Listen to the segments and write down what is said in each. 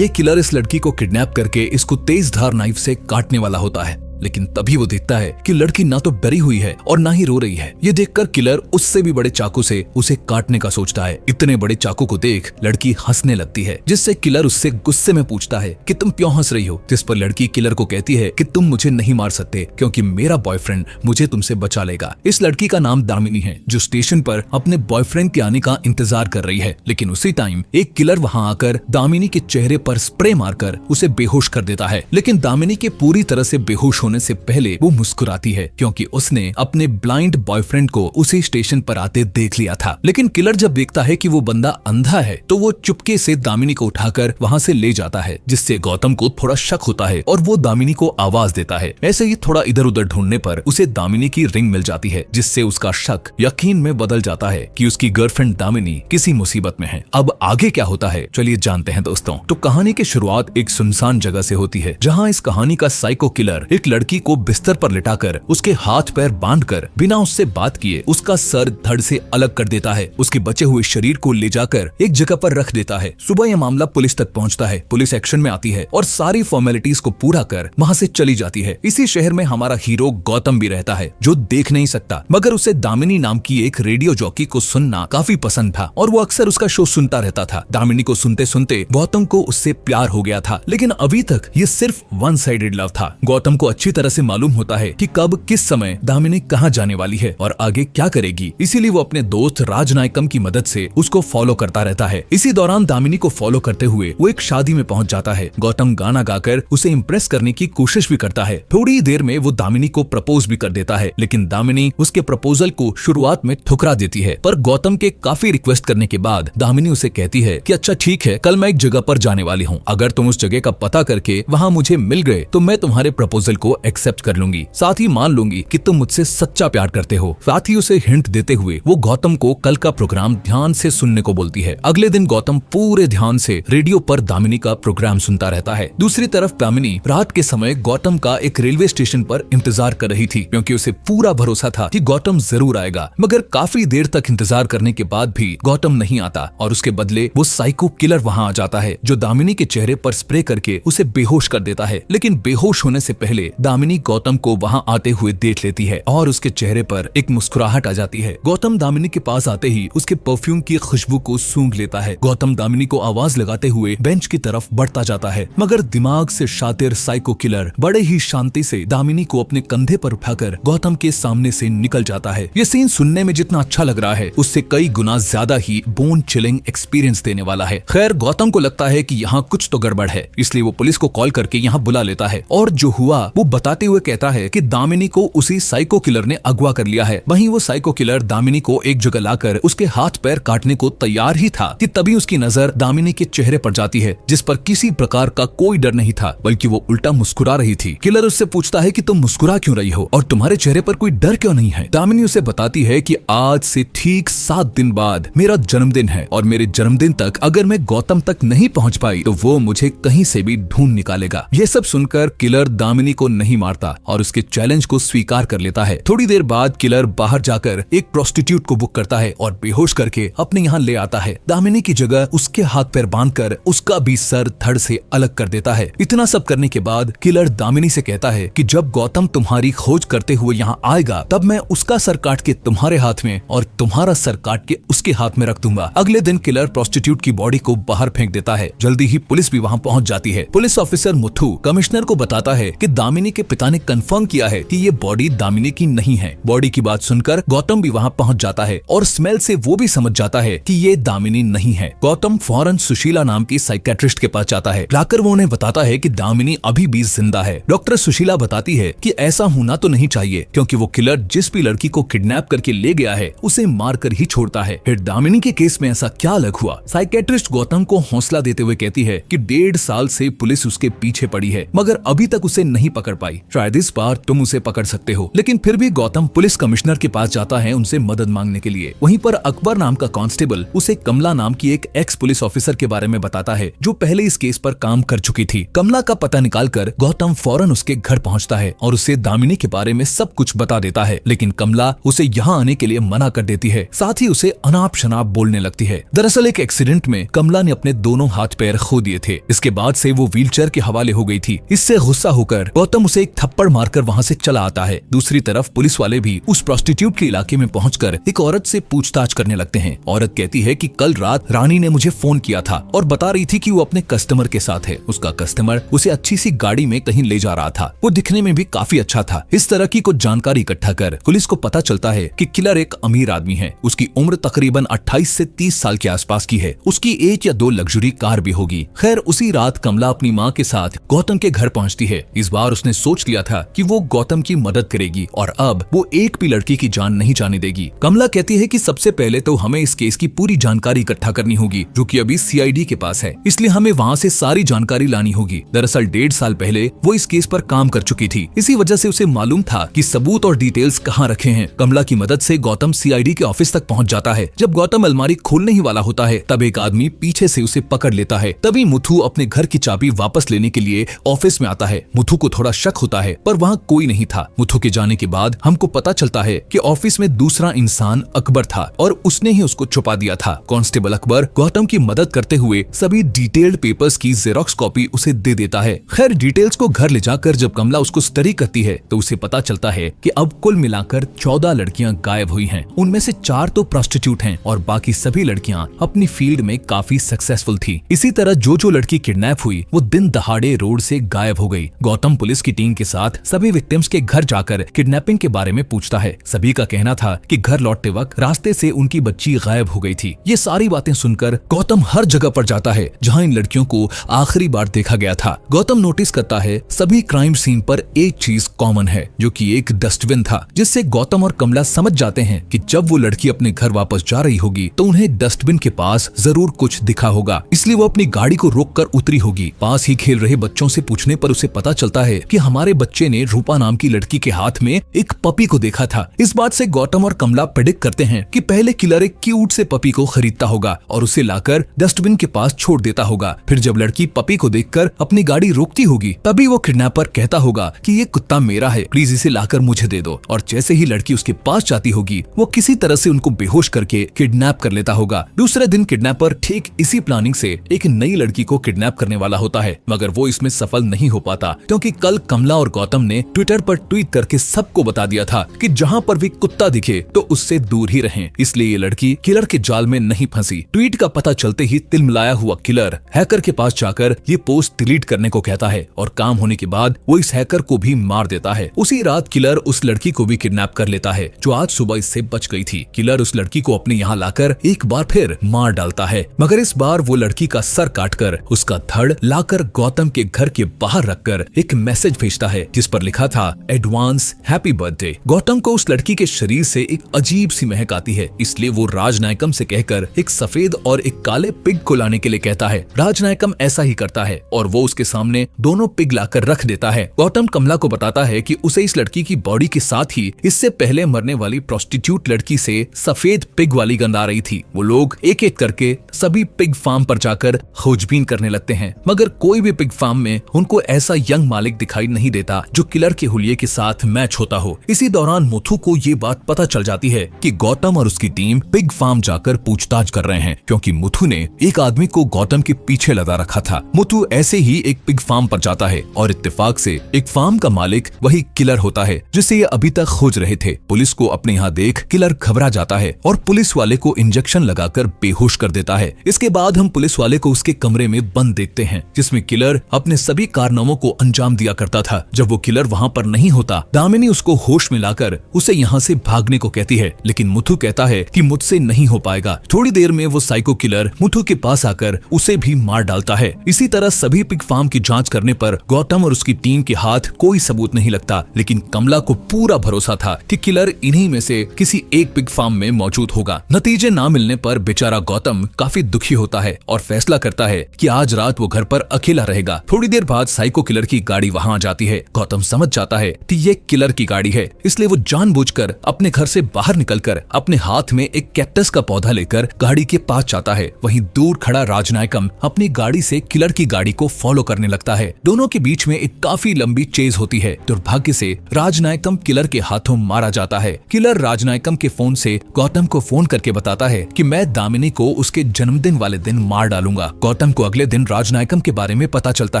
ये किलर इस लड़की को किडनैप करके इसको तेज धार नाइफ से काटने वाला होता है, लेकिन तभी वो देखता है कि लड़की ना तो डरी हुई है और ना ही रो रही है। ये देखकर किलर उससे भी बड़े चाकू से उसे काटने का सोचता है। इतने बड़े चाकू को देख लड़की हंसने लगती है, जिससे किलर उससे गुस्से में पूछता है कि तुम क्यों हंस रही हो। जिस पर लड़की किलर को कहती है कि तुम मुझे नहीं मार सकते क्योंकि मेरा बॉयफ्रेंड मुझे तुमसे बचा लेगा। इस लड़की का नाम दामिनी है, जो स्टेशन पर अपने बॉयफ्रेंड के आने का इंतजार कर रही है। लेकिन उसी टाइम एक किलर वहाँ आकर दामिनी के चेहरे पर स्प्रे मारकर उसे बेहोश कर देता है। लेकिन दामिनी के पूरी तरह से बेहोश होने से पहले वो मुस्कुराती है, क्योंकि उसने अपने ब्लाइंड बॉयफ्रेंड को उसी स्टेशन पर आते देख लिया था। लेकिन किलर जब देखता है कि वो बंदा अंधा है तो वो चुपके से दामिनी को उठाकर वहाँ से ले जाता है, जिससे गौतम को थोड़ा शक होता है और वो दामिनी को आवाज देता है। ऐसे ही थोड़ा इधर उधर ढूंढने पर उसे दामिनी की रिंग मिल जाती है, जिससे उसका शक यकीन में बदल जाता है कि उसकी गर्लफ्रेंड दामिनी किसी मुसीबत में है। अब आगे क्या होता है चलिए जानते हैं दोस्तों। तो कहानी की शुरुआत एक सुनसान जगह से होती है, जहाँ इस कहानी का साइको किलर एक लड़की को बिस्तर पर लिटाकर उसके हाथ पैर बांधकर बिना उससे बात किए उसका सर धड़ से अलग कर देता है। उसके बचे हुए शरीर को ले जाकर एक जगह पर रख देता है। सुबह यह मामला पुलिस तक पहुंचता है। पुलिस एक्शन में आती है और सारी फॉर्मेलिटीज को पूरा कर वहां से चली जाती है। इसी शहर में हमारा हीरो गौतम भी रहता है, जो देख नहीं सकता, मगर उसे दामिनी नाम की एक रेडियो जॉकी को सुनना काफी पसंद था और वो अक्सर उसका शो सुनता रहता था। दामिनी को सुनते सुनते गौतम को उससे प्यार हो गया था, लेकिन अभी तक ये सिर्फ वन साइडेड लव था। गौतम को अच्छी तरह से मालूम होता है कि कब किस समय दामिनी कहाँ जाने वाली है और आगे क्या करेगी, इसीलिए वो अपने दोस्त राजनायकम की मदद से उसको फॉलो करता रहता है। इसी दौरान दामिनी को फॉलो करते हुए वो एक शादी में पहुंच जाता है। गौतम गाना गाकर उसे इम्प्रेस करने की कोशिश भी करता है। थोड़ी देर में वो दामिनी को प्रपोज भी कर देता है, लेकिन दामिनी उसके प्रपोजल को शुरुआत में ठुकरा देती है। पर गौतम के काफी रिक्वेस्ट करने के बाद दामिनी उसे कहती है कि अच्छा ठीक है, कल मैं एक जगह पर जाने वाली हूँ, अगर तुम उस जगह का पता करके वहाँ मुझे मिल गए तो मैं तुम्हारे प्रपोजल को एक्सेप्ट कर लूंगी, साथ ही मान लूंगी कि तुम मुझसे सच्चा प्यार करते हो। साथ ही उसे हिंट देते हुए वो गौतम को कल का प्रोग्राम ध्यान से सुनने को बोलती है। अगले दिन गौतम पूरे ध्यान से रेडियो पर दामिनी का प्रोग्राम सुनता रहता है। दूसरी तरफ दामिनी रात के समय गौतम का एक रेलवे स्टेशन पर इंतजार कर रही थी, क्योंकि उसे पूरा भरोसा था कि गौतम जरूर आएगा। मगर काफी देर तक इंतजार करने के बाद भी गौतम नहीं आता और उसके बदले वो साइको किलर वहाँ आ जाता है, जो दामिनी के चेहरे पर स्प्रे करके उसे बेहोश कर देता है। लेकिन बेहोश होने से पहले दामिनी गौतम को वहाँ आते हुए देख लेती है और उसके चेहरे पर एक मुस्कुराहट आ जाती है। गौतम दामिनी के पास आते ही उसके परफ्यूम की खुशबू को सूंघ लेता है। गौतम दामिनी को आवाज लगाते हुए बेंच की तरफ बढ़ता जाता है, मगर दिमाग से शातिर साइको किलर बड़े ही शांति से दामिनी को अपने कंधे पर उठाकर गौतम के सामने से निकल जाता है। ये सीन सुनने में जितना अच्छा लग रहा है, उससे कई गुना ज्यादा ही बोन चिलिंग एक्सपीरियंस देने वाला है। खैर, गौतम को लगता है कि यहाँ कुछ तो गड़बड़ है, इसलिए वो पुलिस को कॉल करके यहाँ बुला लेता है और जो हुआ वो बताते हुए कहता है कि दामिनी को उसी साइको किलर ने अगवा कर लिया है। वहीं वो साइको किलर दामिनी को एक जगह लाकर उसके हाथ पैर काटने को तैयार ही था कि तभी उसकी नजर दामिनी के चेहरे पर जाती है, जिस पर किसी प्रकार का कोई डर नहीं था, बल्कि वो उल्टा मुस्कुरा रही थी। किलर उससे पूछता है कि तुम मुस्कुरा क्यों रही हो और तुम्हारे चेहरे पर कोई डर क्यों नहीं है। दामिनी उसे बताती है कि आज से ठीक 7 दिन बाद मेरा जन्मदिन है और मेरे जन्मदिन तक अगर मैं गौतम तक नहीं पहुंच पाई तो वो मुझे कहीं से भी ढूंढ निकालेगा। ये सब सुनकर किलर दामिनी को नहीं मारता और उसके चैलेंज को स्वीकार कर लेता है। थोड़ी देर बाद किलर बाहर जाकर एक प्रोस्टिट्यूट को बुक करता है और बेहोश करके अपने यहाँ ले आता है। दामिनी की जगह उसके हाथ पैर बांधकर उसका भी सर धड़ से अलग कर देता है। इतना सब करने के बाद किलर दामिनी से कहता है कि जब गौतम तुम्हारी खोज करते हुए यहाँ आएगा तब मैं उसका सर काट के तुम्हारे हाथ में और तुम्हारा सर काट के उसके हाथ में रख दूंगा। अगले दिन किलर प्रोस्टिट्यूट की बॉडी को बाहर फेंक देता है। जल्दी ही पुलिस भी वहाँ पहुँच जाती है। पुलिस ऑफिसर मुथु कमिश्नर को बताता है कि दामिनी के पिता ने कंफर्म किया है कि ये बॉडी दामिनी की नहीं है। बॉडी की बात सुनकर गौतम भी वहाँ पहुँच जाता है और स्मेल से वो भी समझ जाता है कि ये दामिनी नहीं है। गौतम फौरन सुशीला नाम की साइकेट्रिस्ट के पास जाता है। जाकर वो उन्हें बताता है कि दामिनी अभी भी जिंदा है। डॉक्टर सुशीला बताती है कि ऐसा होना तो नहीं चाहिए, क्योंकि वो किलर जिस भी लड़की को किडनैप करके ले गया है उसे मारकर ही छोड़ता है। फिर दामिनी के केस में ऐसा क्या अलग हुआ? साइकेट्रिस्ट गौतम को हौसला देते हुए कहती है कि 1.5 साल से पुलिस उसके पीछे पड़ी है, मगर अभी तक उसे नहीं पकड़ पाई। शायद इस बार तुम उसे पकड़ सकते हो। लेकिन फिर भी गौतम पुलिस कमिश्नर के पास जाता है उनसे मदद मांगने के लिए। वहीं पर अकबर नाम का कांस्टेबल उसे कमला नाम की एक एक्स पुलिस ऑफिसर के बारे में बताता है जो पहले इस केस पर काम कर चुकी थी। कमला का पता निकालकर गौतम फौरन उसके घर पहुंचता है और उसे दामिनी के बारे में सब कुछ बता देता है। लेकिन कमला उसे यहाँ आने के लिए मना कर देती है, साथ ही उसे अनाप शनाप बोलने लगती है। दरअसल एक एक्सीडेंट में कमला ने अपने दोनों हाथ पैर खो दिए थे। इसके बाद से वो व्हीलचेयर के हवाले हो गई थी। इससे गुस्सा होकर गौतम उसे एक थप्पड़ मारकर वहाँ से चला आता है। दूसरी तरफ पुलिस वाले भी उस प्रोस्टिट्यूट के इलाके में पहुंचकर एक औरत से पूछताछ करने लगते हैं। औरत कहती है कि कल रात रानी ने मुझे फोन किया था और बता रही थी कि वो अपने कस्टमर के साथ है। उसका कस्टमर उसे अच्छी सी गाड़ी में कहीं ले जा रहा था। वो दिखने में भी काफी अच्छा था। इस तरह की कुछ जानकारी इकट्ठा कर पुलिस को पता चलता है कि किलर एक अमीर आदमी है। उसकी उम्र तकरीबन 28 से 30 साल के आसपास की है। उसकी 1 या 2 लग्जरी कार भी होगी। खैर उसी रात कमला अपनी माँ के साथ गौतम के घर पहुँचती है। इस बार उसने सोच लिया था कि वो गौतम की मदद करेगी और अब वो एक भी लड़की की जान नहीं जाने देगी। कमला कहती है कि सबसे पहले तो हमें इस केस की पूरी जानकारी इकट्ठा करनी होगी जो कि अभी सीआईडी के पास है, इसलिए हमें वहाँ से सारी जानकारी लानी होगी। दरअसल 1.5 साल पहले वो इस केस पर काम कर चुकी थी। इसी वजह से उसे मालूम था कि सबूत और डिटेल्स कहाँ रखे हैं। कमला की मदद से गौतम सीआईडी के ऑफिस तक पहुँच जाता है। जब गौतम अलमारी खोलने ही वाला होता है तब एक आदमी पीछे से उसे पकड़ लेता है। तभी मुथु अपने घर की चाबी वापस लेने के लिए ऑफिस में आता है। मुथु को थोड़ा शक होता है पर वहाँ कोई नहीं था। मुथु के जाने के बाद हमको पता चलता है कि ऑफिस में दूसरा इंसान अकबर था और उसने ही उसको छुपा दिया था। कांस्टेबल अकबर गौतम की मदद करते हुए सभी डिटेल्ड पेपर्स की जेरोक्स कॉपी उसे दे देता है। खैर डिटेल्स को घर ले जाकर जब कमला उसको स्टडी करती है तो उसे पता चलता है कि अब कुल मिलाकर 14 लड़कियां गायब हुई हैं। उनमें से 4 तो प्रोस्टिट्यूट हैं और बाकी सभी लड़कियां अपनी फील्ड में काफी सक्सेसफुल थी। इसी तरह जो लड़की किडनैप हुई वो दिन दहाड़े रोड से गायब हो गई। गौतम पुलिस की टीम के साथ सभी विक्टिम्स के घर जाकर किडनैपिंग के बारे में पूछता है। सभी का कहना था कि घर लौटते वक्त रास्ते से उनकी बच्ची गायब हो गई थी। ये सारी बातें सुनकर गौतम हर जगह पर जाता है जहां इन लड़कियों को आखिरी बार देखा गया था। गौतम नोटिस करता है सभी क्राइम सीन पर एक चीज कॉमन है जो कि एक डस्टबिन था, जिससे गौतम और कमला समझ जाते हैं कि जब वो लड़की अपने घर वापस जा रही होगी तो उन्हें डस्टबिन के पास जरूर कुछ दिखा होगा, इसलिए वो अपनी गाड़ी को रोककर उतरी होगी। पास ही खेल रहे बच्चों से पूछने पर उसे पता चलता है कि हमारे बच्चे ने रूपा नाम की लड़की के हाथ में एक पपी को देखा था। इस बात से गौतम और कमला प्रेडिक्ट करते हैं कि पहले किलर एक क्यूट से पपी को खरीदता होगा और उसे लाकर डस्टबिन के पास छोड़ देता होगा। फिर जब लड़की पपी को देखकर अपनी गाड़ी रोकती होगी तभी वो किडनैपर कहता होगा कि ये कुत्ता मेरा है, प्लीज इसे लाकर मुझे दे दो। और जैसे ही लड़की उसके पास जाती होगी वो किसी तरह से उनको बेहोश करके किडनैप कर लेता होगा। दूसरे दिन किडनैपर ठीक इसी प्लानिंग से एक नई लड़की को किडनैप करने वाला होता है, मगर वो इसमें सफल नहीं हो पाता क्योंकि कल कमला और गौतम ने ट्विटर पर ट्वीट करके सबको बता दिया था कि जहाँ पर भी कुत्ता दिखे तो उससे दूर ही रहें। इसलिए ये लड़की किलर के जाल में नहीं फंसी। ट्वीट का पता चलते ही तिलमिलाया हुआ किलर हैकर के पास जाकर ये पोस्ट डिलीट करने को कहता है और काम होने के बाद वो इस हैकर को भी मार देता है। उसी रात किलर उस लड़की को भी किडनैप कर लेता है जो आज सुबह इससे बच गई थी। किलर उस लड़की को अपने यहाँ लाकर एक बार फिर मार डालता है, मगर इस बार वो लड़की का सर काटकर उसका धड़ लाकर गौतम के घर के बाहर रखकर एक मैसेज भेजता है जिस पर लिखा था एडवांस हैप्पी बर्थडे। गौतम को उस लड़की के शरीर से एक अजीब सी महक आती है, इसलिए वो राजनायकम से कहकर एक सफेद और एक काले पिग को लाने के लिए कहता है। राजनायकम ऐसा ही करता है और वो उसके सामने दोनों पिग लाकर रख देता है। गौतम कमला को बताता है कि उसे इस लड़की की बॉडी के साथ ही इससे पहले मरने वाली प्रोस्टिट्यूट लड़की से सफेद पिग वाली गंध आ रही थी। वो लोग एक एक करके सभी पिग फार्म पर जाकर खोजबीन करने लगते हैं, मगर कोई भी पिग फार्म में उनको ऐसा यंग मालिक दिखाई नहीं देता जो किलर के हुलिये के साथ मैच होता हो। इसी दौरान मुथु को ये बात पता चल जाती है कि गौतम और उसकी टीम पिग फार्म जाकर पूछताछ कर रहे हैं क्योंकि मुथु ने एक आदमी को गौतम के पीछे लगा रखा था। मुथु ऐसे ही एक पिग फार्म पर जाता है और इत्तेफाक से एक फार्म का मालिक वही किलर होता है जिसे ये अभी तक खोज रहे थे। पुलिस को अपने यहाँ देख किलर घबरा जाता है और पुलिस वाले को इंजेक्शन लगाकर बेहोश कर देता है। इसके बाद हम पुलिस वाले को उसके कमरे में बंद देखते हैं जिसमें किलर अपने सभी कारनामों को अंजाम दिया करता था। जब वो किलर वहाँ पर नहीं होता, दामिनी उसको होश में लाकर उसे यहाँ से भागने को कहती है, लेकिन मुथु कहता है कि मुझसे नहीं हो पाएगा। थोड़ी देर में वो साइको किलर मुथु के पास आकर उसे भी मार डालता है। इसी तरह सभी पिग फार्म की जांच करने पर गौतम और उसकी टीम के हाथ कोई सबूत नहीं लगता, लेकिन कमला को पूरा भरोसा था कि किलर इन्हीं में से किसी एक पिग फार्म में मौजूद होगा। नतीजे ना मिलने पर बेचारा गौतम काफी दुखी होता है और फैसला करता है कि आज रात वो घर पर अकेला रहेगा। थोड़ी देर बाद साइको किलर की गाड़ी वहाँ आ जाती है। गौतम समझ जाता है कि ये किलर की गाड़ी है, इसलिए वो जानबूझकर अपने घर से बाहर निकलकर अपने हाथ में एक कैक्टस का पौधा लेकर गाड़ी के पास जाता है। वहीं दूर खड़ा राजनायकम अपनी गाड़ी से किलर की गाड़ी को फॉलो करने लगता है। दोनों के बीच में एक काफी लंबी चेज होती है। दुर्भाग्य से राजनायकम किलर के हाथों मारा जाता है। किलर राजनायकम के फोन से गौतम को फोन करके बताता है कि मैं दामिनी को उसके जन्मदिन वाले दिन मार डालूंगा। गौतम को अगले दिन राजनायकम के बारे में पता चलता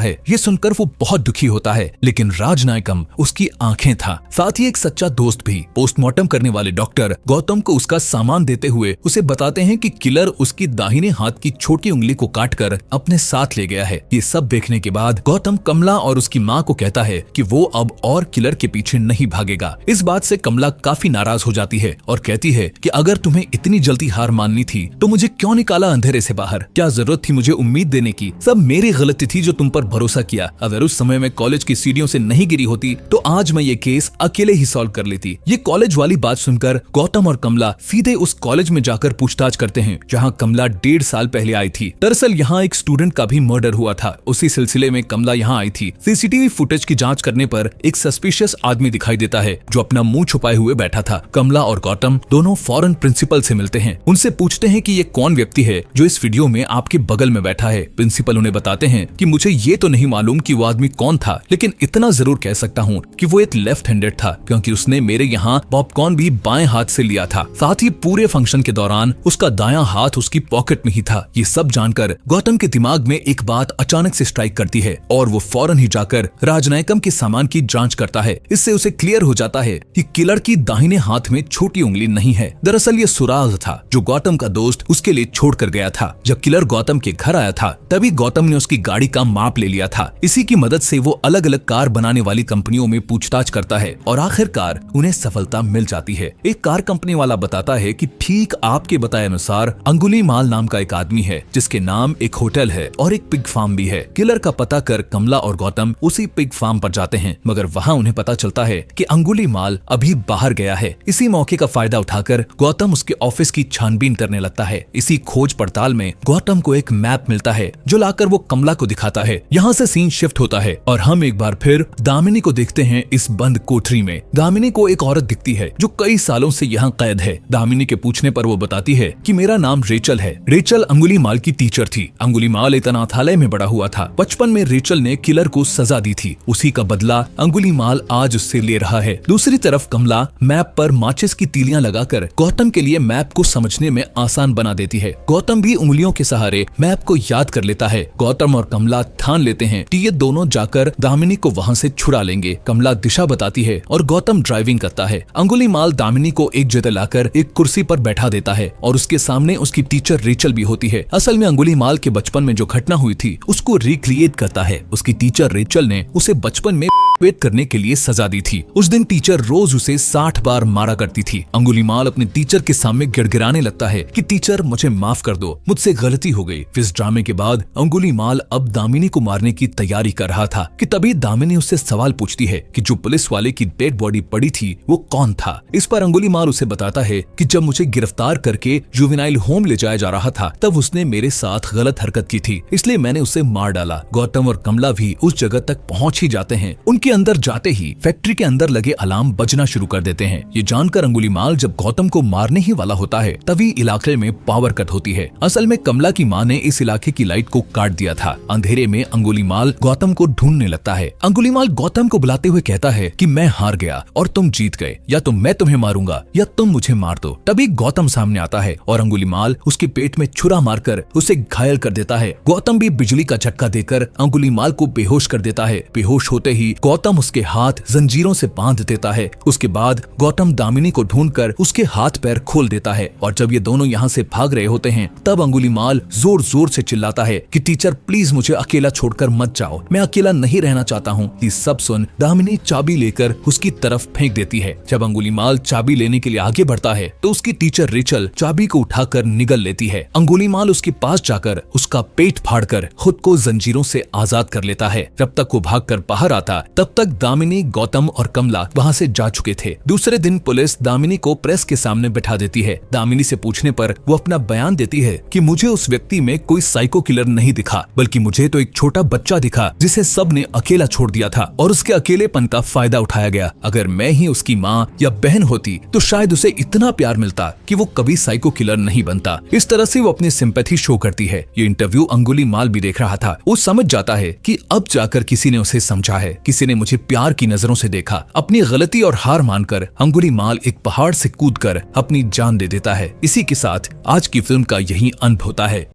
है। ये सुनकर वो बहुत दुखी होता है, लेकिन राजनायकम उसकी आंखें था। साथ ही एक सच्चा दोस्त भी। पोस्टमार्टम करने वाले डॉक्टर गौतम को उसका सामान देते हुए उसे बताते हैं कि किलर उसकी दाहिने हाथ की छोटी उंगली को काटकर अपने साथ ले गया है। ये सब देखने के बाद गौतम कमला और उसकी माँ को कहता है कि वो अब और किलर के पीछे नहीं भागेगा। इस बात से कमला काफी नाराज हो जाती है और कहती है कि अगर तुम्हें इतनी जल्दी हार माननी थी तो मुझे क्यों निकाला अंधेरे से बाहर? क्या जरूरत थी मुझे उम्मीद देने की? सब मेरी गलती थी जो तुम पर भरोसा किया। अगर उस समय मैं कॉलेज की सीढ़ियों से नहीं गिरी होती तो आज मैं ये केस अकेले ही सॉल्व कर लेती। ये कॉलेज वाली बात सुनकर गौतम और कमला सीधे उस कॉलेज में जाकर पूछताछ करते हैं जहाँ कमला 1.5 साल पहले आई थी। दरअसल यहाँ एक स्टूडेंट का भी मर्डर हुआ था। उसी सिलसिले में कमला यहाँ आई थी। सीसीटीवी फुटेज की जांच करने पर एक सस्पिशियस आदमी दिखाई देता है जो अपना मुंह छुपाए हुए बैठा था। कमला और गौतम दोनों फौरन प्रिंसिपल से मिलते हैं। उनसे पूछते हैं कि ये कौन व्यक्ति है जो इस वीडियो में आपके बगल में बैठा है। प्रिंसिपल उन्हें बताते हैं कि मुझे ये तो नहीं मालूम कि वो आदमी कौन था, लेकिन इतना जरूर कह सकता हूँ कि वो एक लेफ्ट हैंडेड था, क्योंकि उसने मेरे यहाँ पॉपकॉर्न भी बाएं हाथ से लिया था। साथ ही पूरे फंक्शन के दौरान उसका दायां हाथ उसकी पॉकेट में ही था। ये सब जानकर गौतम के दिमाग में एक बात अचानक से स्ट्राइक करती है और वो फौरन ही जाकर राजनायकम के सामान की जांच करता है। इससे उसे क्लियर हो जाता है कि किलर की दाहिने हाथ में छोटी उंगली नहीं है। दरअसल ये सुराग था जो गौतम का दोस्त उसके लिए छोड़ कर गया था। जब किलर गौतम के घर आया था तभी गौतम ने उसकी गाड़ी का माप ले लिया था। इसी की मदद से वो अलग अलग कार बनाने वाली कंपनियों में पूछताछ करता है और आखिरकार उन्हें सफलता मिल जाती है। एक कार कंपनी वाला बताता है कि ठीक आपके बताए अनुसार अंगुलीमाल नाम का एक आदमी है जिसके नाम एक होटल है और एक पिग फार्म भी है। किलर का पता कर कमला और गौतम उसी पिग फार्म पर जाते हैं, मगर वहाँ उन्हें पता चलता है कि अंगुलीमाल अभी बाहर गया है। इसी मौके का फायदा उठाकर गौतम उसके ऑफिस की छानबीन करने लगता है। इसी खोज पड़ताल में गौतम को एक मैप मिलता है जो लाकर वो कमला को दिखाता है। यहाँ से सीन शिफ्ट होता है और हम एक बार फिर दामिनी को देखते हैं इस बंद कोठरी में। दामिनी को एक औरत दिखती है जो कई सालों से यहाँ कैद है। दामिनी के पूछने पर वो बताती है कि मेरा नाम रेचल है। रेचल अंगुलीमाल की टीचर थी। अंगुलीमाल एक अनाथालय में बड़ा हुआ था। बचपन में रेचल ने किलर को सजा दी थी, उसी का बदला अंगुलीमाल आज उससे ले रहा है। दूसरी तरफ कमला मैप पर माचिस की तीलियां लगाकर गौतम के लिए मैप को समझने में आसान बना देती है। गौतम भी उंगलियों के सहारे मैप को याद कर लेता है। गौतम और कमला ठान लेते हैं कि ये दोनों जाकर दामिनी को वहाँ से छुड़ा लेंगे। कमला दिशा बताती है और गौतम ड्राइविंग करता है। अंगुलीमाल दामिनी को एक जगह लाकर एक कुर्सी पर बैठा देता है और उसके सामने उसकी टीचर रेचल भी होती है। असल में अंगुलीमाल के बचपन में जो घटना हुई थी उसको रिक्रिएट करता है। उसकी टीचर रेचल ने उसे बचपन में वेट करने के लिए सजा दी थी। उस दिन टीचर रोज उसे 60 बार मारा करती थी। अंगुलीमाल अपने टीचर के सामने गिड़गिड़ाने लगता है कि टीचर मुझे माफ कर दो, मुझसे गलती हो गई। इस ड्रामे के बाद अंगुलीमाल अब दामिनी को मारने की तैयारी कर रहा था कि तभी दामिनी उससे सवाल पूछती है कि जो पुलिस वाले की डेड बॉडी पड़ी थी वो कौन था। इस पर अंगुलीमाल उसे बताता है कि जब मुझे गिरफ्तार करके जुवेनाइल होम ले जाया जा रहा था तब उसने मेरे साथ गलत हरकत की थी, इसलिए मैंने उसे मार डाला। गौतम और कमला भी उस जगह तक पहुंच ही जाते हैं। उनके अंदर जाते ही फैक्ट्री के अंदर लगे अलार्म बजना शुरू कर देते हैं। ये जानकर अंगुलीमाल जब गौतम को मारने ही वाला होता है तभी इलाके में पावर कट होती है। असल में कमला की माँ ने इस इलाके की लाइट को काट दिया था। अंधेरे में अंगुलीमाल गौतम को ढूंढने लगता है। अंगुलीमाल गौतम को बुलाते हुए कहता है कि मैं हार गया और तुम जीत गए, या तो मैं तुम्हें मारूंगा या तुम मुझे मार दो। तभी गौतम सामने आता है और अंगुलीमाल उसके पेट में छुरा मारकर उसे घायल कर देता है। गौतम भी बिजली का झटका देकर अंगुलीमाल को बेहोश कर देता है। बेहोश होते ही गौतम उसके हाथ जंजीरों से बांध देता है। उसके बाद गौतम दामिनी को ढूंढकर उसके हाथ पैर खोल देता है और जब ये दोनों यहाँ से भाग रहे होते हैं तब अंगुलीमाल जोर जोर से चिल्लाता है कि टीचर प्लीज मुझे अकेला छोड़कर मत जाओ, मैं अकेला नहीं रहना चाहता हूँ। ये सब सुन दामिनी चाबी लेकर उसकी तरफ फेंक देती है। जब अंगुलीमाल चाबी लेने के लिए आगे बढ़ता है तो उसकी टीचर रेचल चाबी को उठाकर निगल लेती है। अंगुलीमाल उसके पास जाकर उसका पेट फाड़कर खुद को जंजीरों से आजाद कर लेता है। जब तक वो भागकर बाहर आता तब तक दामिनी, गौतम और कमला वहाँ से जा चुके थे। दूसरे दिन पुलिस दामिनी को प्रेस के सामने बैठा देती है। दामिनी से पूछने पर वो अपना बयान देती है कि मुझे उस व्यक्ति में कोई साइको किलर नहीं दिखा, बल्कि मुझे तो एक छोटा बच्चा दिखा जिसे सब ने अकेला छोड़ छोड़ दिया था और उसके अकेलेपन का फायदा उठाया गया। अगर मैं ही उसकी माँ या बहन होती तो शायद उसे इतना प्यार मिलता कि वो कभी साइको किलर नहीं बनता। इस तरह से वो अपनी सिंपैथी शो करती है। ये इंटरव्यू अंगुलीमाल भी देख रहा था। वो समझ जाता है कि अब जाकर किसी ने उसे समझा है, किसी ने मुझे प्यार की नजरों से देखा। अपनी गलती और हार मानकर अंगुलीमाल एक पहाड़ से कूदकर अपनी जान दे देता है। इसी के साथ आज की फिल्म का यही अंत होता है।